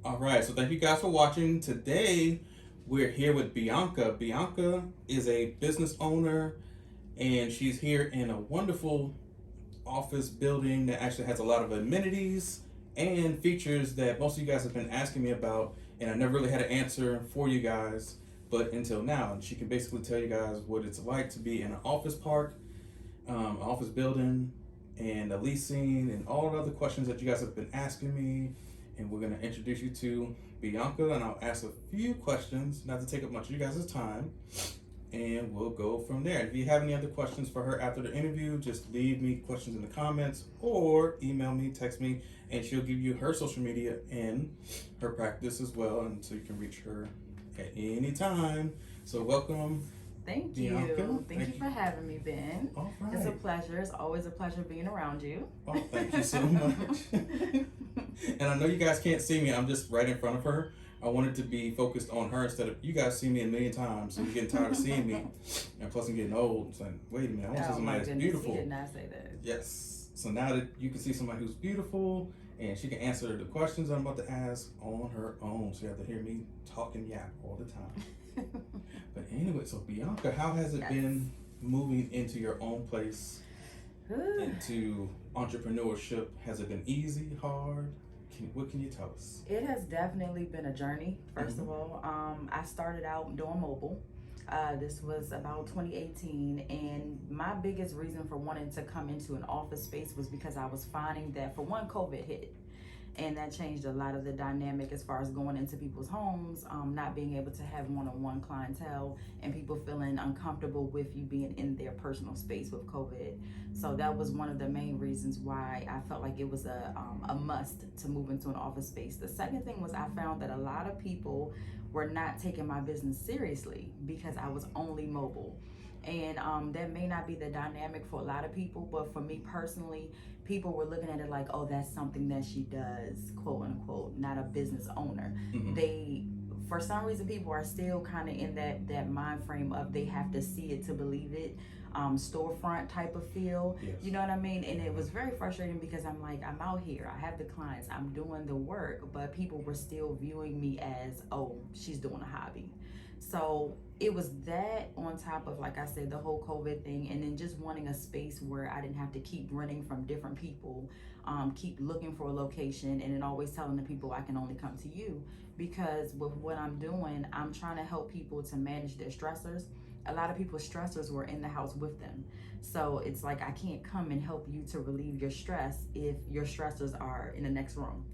All right, so thank you guys for watching. Today, we're here with Bianca. Bianca is a business owner, and she's here in a wonderful office building that actually has a lot of amenities and features that most of you guys have been asking me about, and I never really had an answer for you guys, but until now. And she can basically tell you guys what it's like to be in an office park, office building, and the leasing, and all the other questions that you guys have been asking me. And we're going to introduce you to Bianca, and I'll ask a few questions, not to take up much of you guys' time, and we'll go from there. If you have any other questions for her after the interview, just leave me questions in the comments or email me, text me, and she'll give you her social media and her practice as well, and so you can reach her at any time. So welcome, Thank Bianca. you. Thank you for having me, Ben. All It's a right. pleasure. It's always a pleasure being around you. Oh, thank you so much. And I know you guys can't see me. I'm just right in front of her. I wanted to be focused on her instead of you guys see me a million times, so you're getting tired of seeing me. And plus, I'm getting old. So wait a minute, I want to see Oh my somebody that's goodness, he beautiful. did not say that. Yes. So now that you can see somebody who's beautiful and she can answer the questions I'm about to ask on her own, so you have to hear me talk and yap all the time. But anyway, so Bianca, how has it Yes. been moving into your own place, into entrepreneurship? Has it been easy, hard? What can you tell us? It has definitely been a journey, 1st of Mm-hmm. all. I started out doing mobile. This was about 2018, and my biggest reason for wanting to come into an office space was because I was finding that, for one, COVID hit. And that changed a lot of the dynamic as far as going into people's homes, not being able to have one-on-one clientele, and people feeling uncomfortable with you being in their personal space with COVID. So that was one of the main reasons why I felt like it was a must to move into an office space. The second thing was I found that a lot of people were not taking my business seriously because I was only mobile. And that may not be the dynamic for a lot of people, but for me personally, people were looking at it like, oh, that's something that she does, quote unquote, not a business owner. Mm-hmm. They, for some reason, people are still kind of in that mind frame of they have to see it to believe it, storefront type of feel. Yes. You know what I mean? And it was very frustrating because I'm like, I'm out here, I have the clients, I'm doing the work, but people were still viewing me as, oh, she's doing a hobby. So it was that, on top of, like I said, the whole COVID thing, and then just wanting a space where I didn't have to keep running from different people, keep looking for a location, and then always telling the people I can only come to you. Because with what I'm doing, I'm trying to help people to manage their stressors. A lot of people's stressors were in the house with them. So it's like I can't come and help you to relieve your stress if your stressors are in the next room.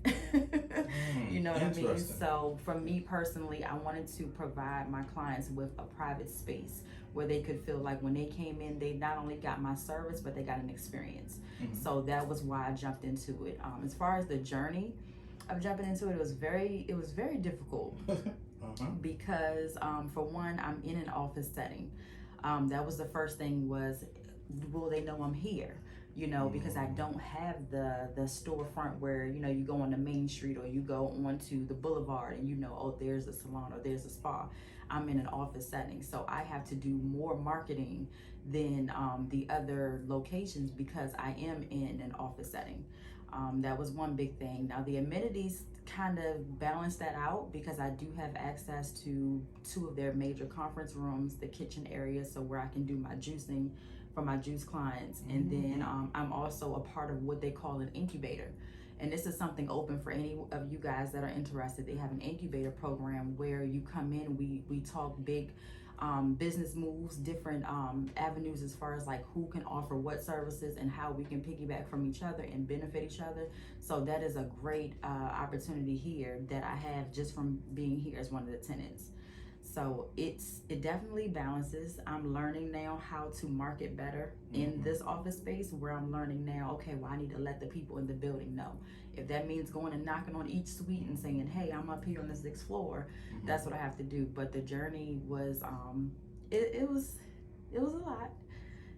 You know what I mean? Interesting. So for me personally, I wanted to provide my clients with a private space where they could feel like when they came in, they not only got my service, but they got an experience. Mm-hmm. So that was why I jumped into it. As far as the journey of jumping into it, it was very difficult. Because for one, I'm in an office setting. That was the first thing, was will they know I'm here? You know, because I don't have the storefront where, you know, you go on the main street or you go onto the boulevard and you know, oh, there's a salon or there's a spa. I'm in an office setting, so I have to do more marketing than the other locations because I am in an office setting. That was one big thing. Now the amenities kind of balance that out because I do have access to two of their major conference rooms, the kitchen area, so where I can do my juicing for my juice clients. And then I'm also a part of what they call an incubator. And this is something open for any of you guys that are interested. They have an incubator program where you come in, we talk big business moves, different avenues as far as like who can offer what services and how we can piggyback from each other and benefit each other. So that is a great opportunity here that I have just from being here as one of the tenants. So it definitely balances. I'm learning now how to market better in this office space, where I'm learning now, okay, well, I need to let the people in the building know. If that means going and knocking on each suite and saying, hey, I'm up here on the 6th floor, that's what I have to do. But the journey was it was a lot,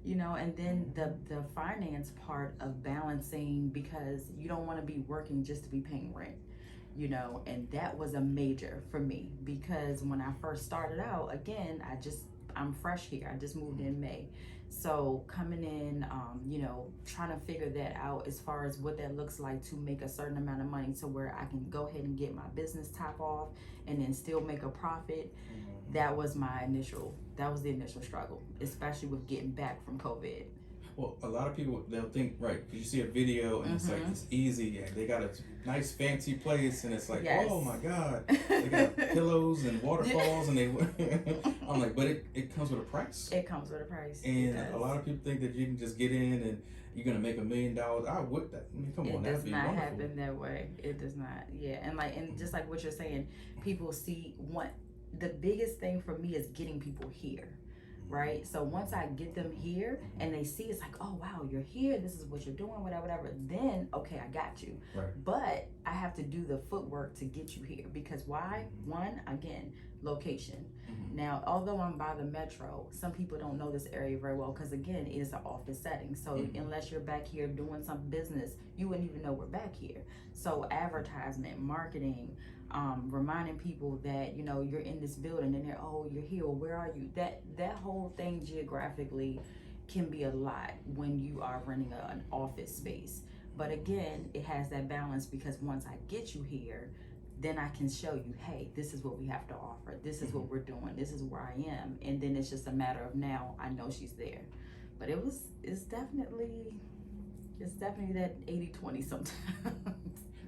you know. And then the finance part of balancing, because you don't want to be working just to be paying rent, you know. And that was a major for me because when I first started out, again, I just I'm fresh here. I just moved in May. So coming in, you know, trying to figure that out as far as what that looks like to make a certain amount of money to where I can go ahead and get my business top off and then still make a profit. That was the initial struggle, especially with getting back from COVID. Well, a lot of people, they'll think, right, because you see a video and it's like, it's easy, and they got a nice fancy place, and it's like, oh my God, they got pillows and waterfalls, and I'm like, but it comes with a price. It comes with a price. And a lot of people think that you can just get in and you're going to make $1 million. I would, come on, that'd be wonderful. It does not happen that way. It does not. Yeah. And just like what you're saying, people see the biggest thing for me is getting people here. Right? So once I get them here and they see, it's like, oh wow, you're here, this is what you're doing, whatever, then okay, I got you. Right. But I have to do the footwork to get you here, because why? One, again, location. Now, although I'm by the metro, some people don't know this area very well, because again, it is an office setting. So unless you're back here doing some business, you wouldn't even know we're back here. So advertisement, marketing, reminding people that, you know, you're in this building, and they're, oh, you're here, well, where are you? That whole thing geographically can be a lot when you are renting an office space. But again, it has that balance, because once I get you here, then I can show you, hey, this is what we have to offer, this is what we're doing, this is where I am. And then it's just a matter of, now I know she's there. But it's definitely that 80-20 sometimes.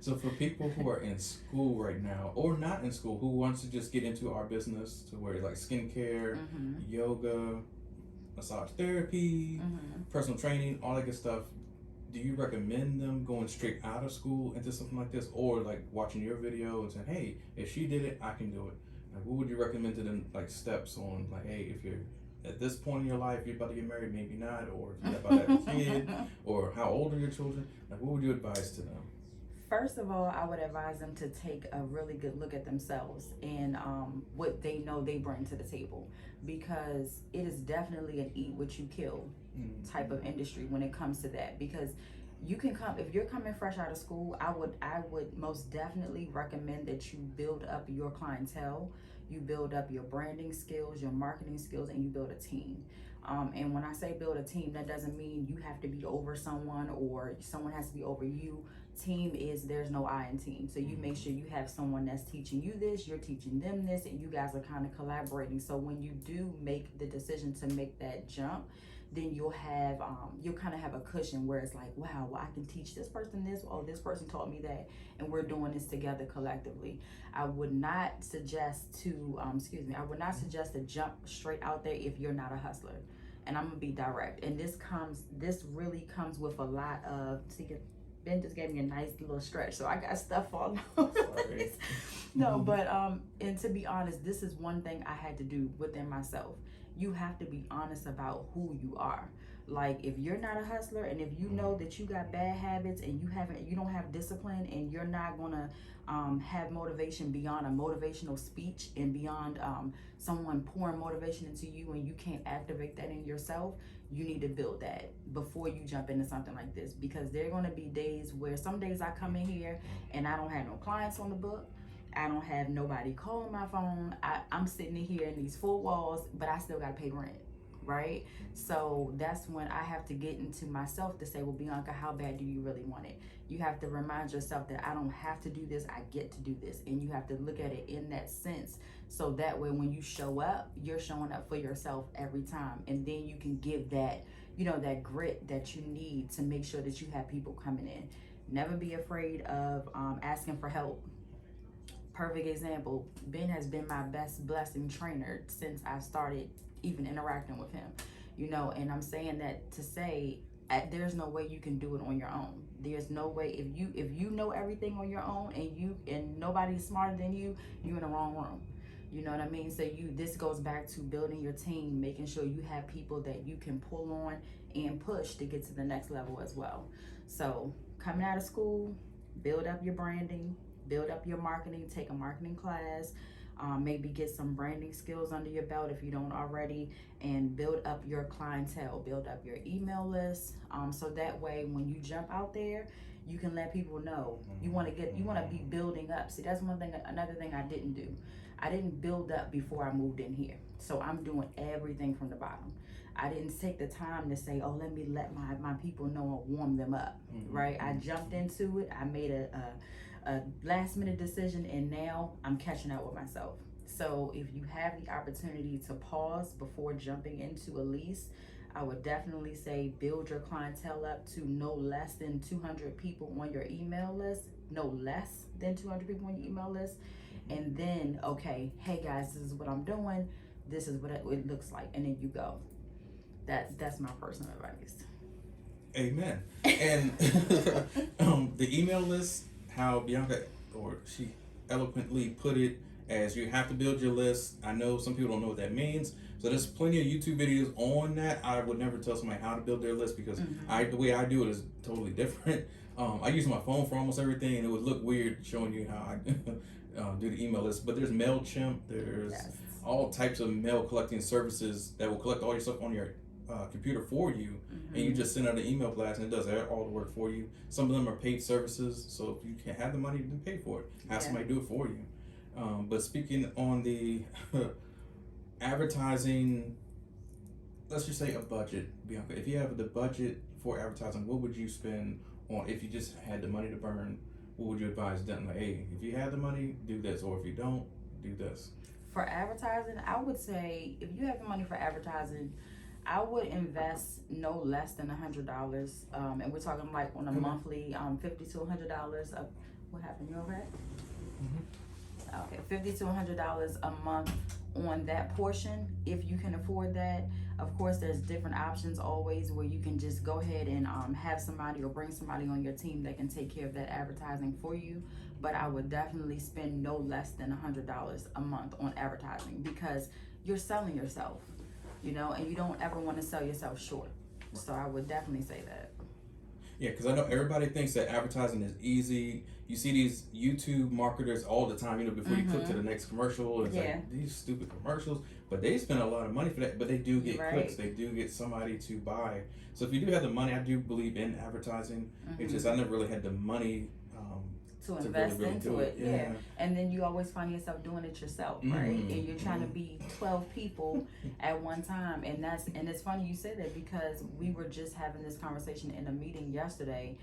So for people who are in school right now, or not in school, who wants to just get into our business, to where like skincare, yoga, massage therapy, personal training, all that good stuff, do you recommend them going straight out of school into something like this, or like watching your video and saying, hey, if she did it, I can do it? Like, what would you recommend to them, like steps on, like, hey, if you're at this point in your life, you're about to get married, maybe not, or if you're about to have a kid, or how old are your children? Like, what would you advise to them? First of all, I would advise them to take a really good look at themselves and what they know they bring to the table, because it is definitely an eat what you kill type of industry when it comes to that. Because you can come, if you're coming fresh out of school, I would most definitely recommend that you build up your clientele, you build up your branding skills, your marketing skills, and you build a team. And when I say build a team, that doesn't mean you have to be over someone or someone has to be over you. Team is, there's no I in team. So you make sure you have someone that's teaching you this, you're teaching them this, and you guys are kind of collaborating. So when you do make the decision to make that jump, then you'll have you'll kind of have a cushion where it's like, wow, well, I can teach this person this, oh, this person taught me that, and we're doing this together collectively. I would not suggest to I would not suggest to jump straight out there if you're not a hustler. And I'm gonna be direct. And this really comes with a lot of, Ben just gave me a nice little stretch, so I got stuff all over the place. No, but and to be honest, this is one thing I had to do within myself. You have to be honest about who you are. Like, if you're not a hustler, and if you know that you got bad habits, and you don't have discipline, and you're not gonna have motivation beyond a motivational speech and beyond someone pouring motivation into you, and you can't activate that in yourself, you need to build that before you jump into something like this. Because there are going to be days where some days I come in here and I don't have no clients on the book, I don't have nobody calling my phone, I'm sitting in here in these 4 walls, but I still got to pay rent, right? So that's when I have to get into myself to say, well, Bianca, how bad do you really want it? You have to remind yourself that I don't have to do this, I get to do this. And you have to look at it in that sense, so that way when you show up, you're showing up for yourself every time. And then you can give that, you know, that grit that you need to make sure that you have people coming in. Never be afraid of asking for help. Perfect example, Ben has been my best blessing trainer since I started even interacting with him, you know. And I'm saying that to say, there's no way you can do it on your own. There's no way, if you know everything on your own, and nobody's smarter than you, you're in the wrong room. You know what I mean? So this goes back to building your team, making sure you have people that you can pull on and push to get to the next level as well. So coming out of school, build up your branding, build up your marketing, take a marketing class, maybe get some branding skills under your belt if you don't already, and build up your clientele, build up your email list, so that way when you jump out there, You can let people know. You want to be building up. See, that's another thing I didn't do. I didn't build up before I moved in here. So I'm doing everything from the bottom. I didn't take the time to say, oh, let me let my people know and warm them up, right? I jumped into it. I made a last minute decision, and now I'm catching up with myself. So if you have the opportunity to pause before jumping into a lease, I would definitely say build your clientele up to no less than 200 people on your email list, no less than 200 people on your email list. And then, okay, hey guys, this is what I'm doing. This is what it looks like. And then you go. That's my personal advice. Amen. And the email list, how Bianca, or she eloquently put it, as you have to build your list. I know some people don't know what that means. So there's plenty of YouTube videos on that. I would never tell somebody how to build their list because the way I do it is totally different. I use my phone for almost everything, and it would look weird showing you how I do the email list. But there's MailChimp, there's all types of mail collecting services that will collect all your stuff on your computer for you, and you just send out an email blast and it does all the work for you. Some of them are paid services, so if you can't have the money, then pay for it. Have somebody do it for you. But speaking on the advertising, let's just say a budget, Bianca. If you have the budget for advertising, what would you spend on? If you just had the money to burn, what would you advise them? Like, hey, if you have the money, do this, or if you don't, do this. For advertising, I would say if you have the money for advertising, I would invest no less than $100, and we're talking like on a monthly, $50 to $100. What happened? You okay? Okay, $50 to $100 a month on that portion, if you can afford that. Of course, there's different options always where you can just go ahead and have somebody or bring somebody on your team that can take care of that advertising for you. But I would definitely spend no less than $100 a month on advertising because you're selling yourself, you know, and you don't ever want to sell yourself short. So I would definitely say that. Yeah, because I know everybody thinks that advertising is easy. You see these YouTube marketers all the time, you know, before you click to the next commercial. It's like these stupid commercials, but they spend a lot of money for that. But they do get clicks. They do get somebody to buy. So if you do have the money, I do believe in advertising. It's just I never really had the money to invest really into it. Yeah. And then you always find yourself doing it yourself, right? And you're trying to be 12 people at one time. And it's funny you say that because we were just having this conversation in a meeting yesterday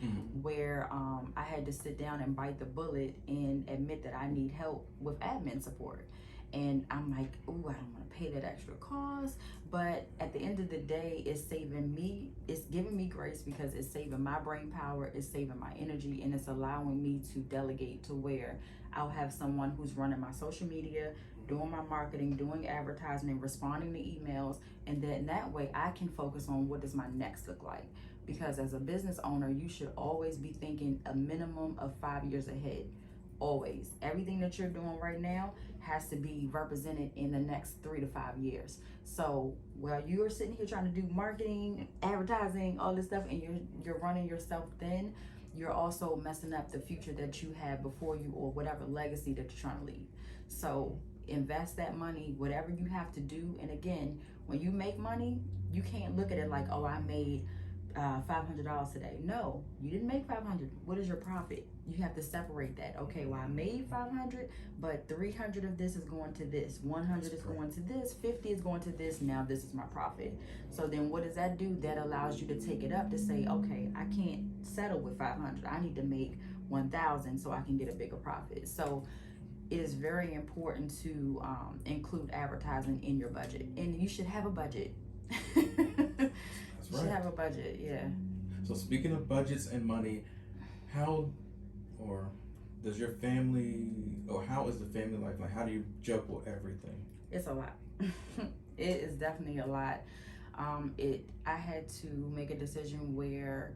where I had to sit down and bite the bullet and admit that I need help with admin support. And I'm like, ooh, I don't want to pay that extra cost. But at the end of the day, it's saving me, it's giving me grace because it's saving my brain power, it's saving my energy, and it's allowing me to delegate to where I'll have someone who's running my social media, doing my marketing, doing advertising, responding to emails, and then that way I can focus on what does my next look like. Because as a business owner, you should always be thinking a minimum of 5 years ahead. Always. Everything that you're doing right now has to be represented in the next 3 to 5 years. So while you're sitting here trying to do marketing, advertising, all this stuff, and you're running yourself thin, you're also messing up the future that you have before you or whatever legacy that you're trying to leave. So invest that money, whatever you have to do. And again, when you make money, you can't look at it like, oh, I made $500 today. No, you didn't make 500. What is your profit? You have to separate that. Okay, well, I made 500, but 300 of this is going to this, 100 is going to this, 50 is going to this. Now this is my profit. So then what does that do? That allows you to take it up to say, okay, I can't settle with 500. I need to make 1,000 so I can get a bigger profit. So it is very important to include advertising in your budget, and you should have a budget. You should have a budget, yeah. So speaking of budgets and money, how does your family, or how is the family life like? How do you juggle everything? It's a lot. It is definitely a lot. I had to make a decision where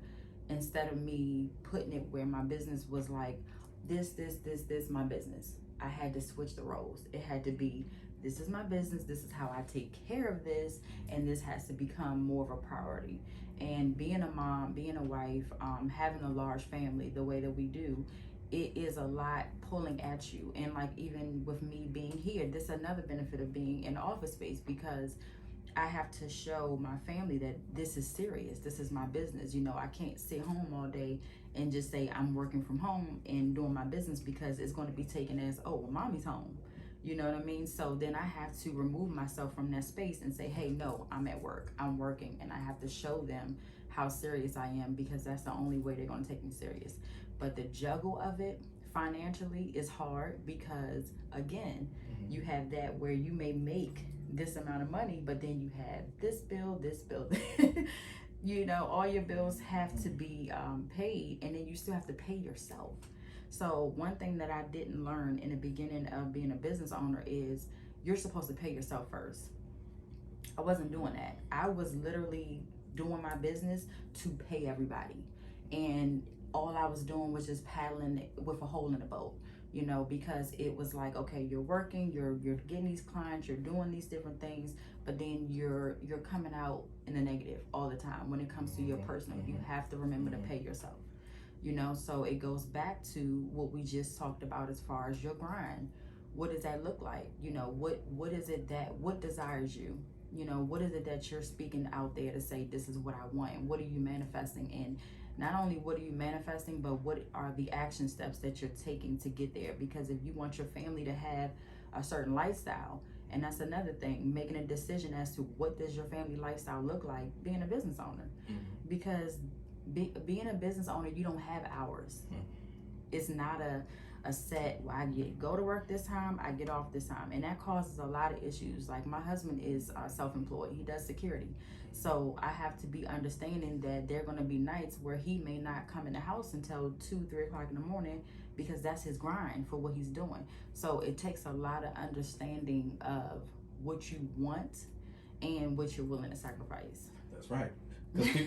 instead of me putting it where my business was like this, my business, I had to switch the roles. It had to be, this is my business, this is how I take care of this, and this has to become more of a priority. And being a mom, being a wife, having a large family the way that we do, it is a lot pulling at you. And like even with me being here, this is another benefit of being in office space because I have to show my family that this is serious. This is my business. You know, I can't sit home all day and just say I'm working from home and doing my business, because it's going to be taken as, oh, well, mommy's home. You know what I mean? So then I have to remove myself from that space and say, hey, no, I'm at work. I'm working. And I have to show them how serious I am, because that's the only way they're going to take me serious. But the juggle of it financially is hard, because, again, you have that where you may make this amount of money, but then you have this bill, you know, all your bills have to be paid, and then you still have to pay yourself. So one thing that I didn't learn in the beginning of being a business owner is you're supposed to pay yourself first. I wasn't doing that. I was literally doing my business to pay everybody, and all I was doing was just paddling with a hole in the boat, you know, because it was like, okay, you're working, you're getting these clients, you're doing these different things, but then you're coming out in the negative all the time when it comes to your personal. You have to remember to pay yourself, you know. So it goes back to what we just talked about as far as your grind. What does that look like? You know, what is it that, what desires you? You know, what is it that you're speaking out there to say, this is what I want, and what are you manifesting? And not only what are you manifesting, but what are the action steps that you're taking to get there? Because if you want your family to have a certain lifestyle, and that's another thing, making a decision as to what does your family lifestyle look like being a business owner. Because being a business owner, you don't have hours. It's not a set, well, I go to work this time, I get off this time, and that causes a lot of issues. Like, my husband is self-employed, he does security, so I have to be understanding that there are going to be nights where he may not come in the house until 2-3 o'clock in the morning, because that's his grind for what he's doing. So it takes a lot of understanding of what you want and what you're willing to sacrifice. That's right. Because